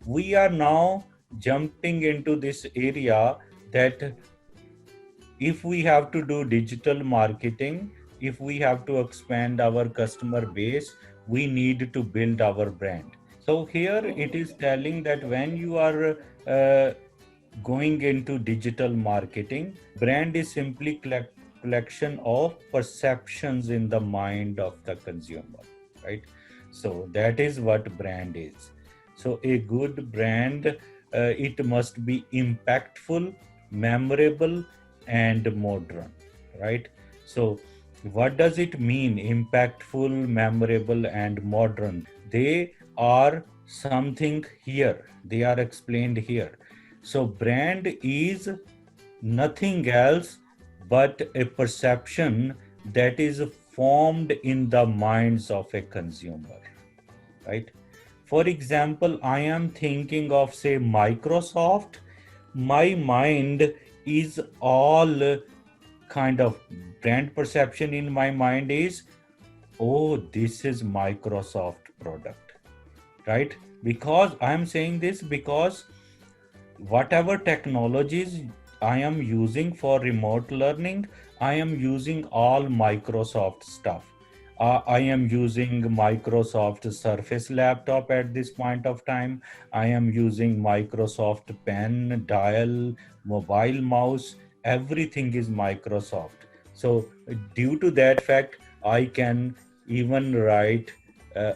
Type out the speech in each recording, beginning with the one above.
we are now jumping into this area that if we have to do digital marketing, if we have to expand our customer base, we need to build our brand. So here it is telling that when you are going into digital marketing, brand is simply collection of perceptions in the mind of the consumer, right? So that is what brand is. So a good brand, it must be impactful, memorable, and modern, right? So what does it mean, impactful, memorable, and modern? They are something here, they are explained here. So brand is nothing else but a perception that is formed in the minds of a consumer, right? For example, I am thinking of, say, Microsoft. My mind is all kind of brand perception in my mind is, oh, this is Microsoft product, right? Because I am saying this because whatever technologies I am using for remote learning, I am using all Microsoft stuff. I am using Microsoft Surface laptop at this point of time. I am using Microsoft pen, dial, mobile mouse. Everything is Microsoft. So, due to that fact, I can even write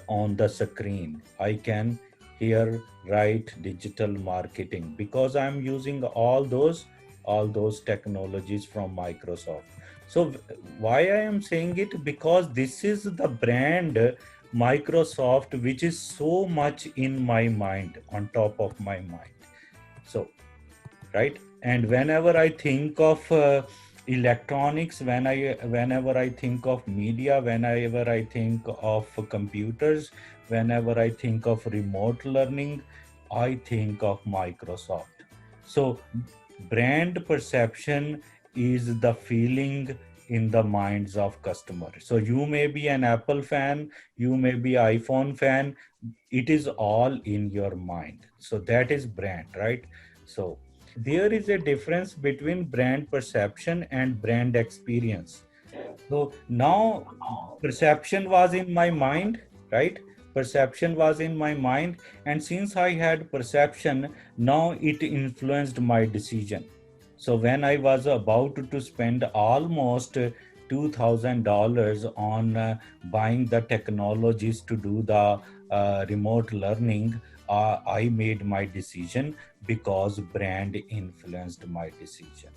on the screen. I can here write digital marketing because I'm using all those technologies from Microsoft. So why I am saying it, because this is the brand Microsoft which is so much in my mind, on top of my mind. So, right? And whenever I think of electronics, whenever I think of media, whenever I think of computers, whenever I think of remote learning, I think of Microsoft. So brand perception is the feeling in the minds of customers. So you may be an Apple fan, you may be iPhone fan, it is all in your mind. So that is brand, right? So there is a difference between brand perception and brand experience. So now perception was in my mind, right? Perception was in my mind. And since I had perception, now it influenced my decision. So when I was about to spend almost $2,000 on buying the technologies to do the remote learning, I made my decision because brand influenced my decision,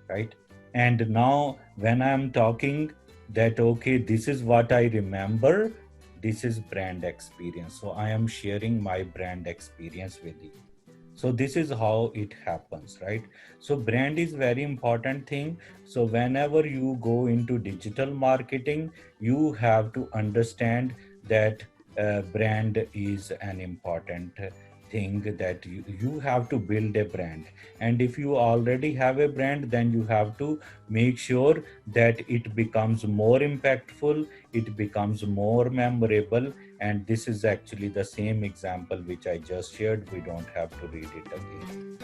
right? And now when I'm talking that, okay, this is what I remember, this is brand experience. So I am sharing my brand experience with you. So this is how it happens, right? So brand is very important thing. So whenever you go into digital marketing, you have to understand that brand is an important thing, that you have to build a brand. And if you already have a brand, then you have to make sure that it becomes more impactful, it becomes more memorable. And this is actually the same example which I just shared. We don't have to read it again.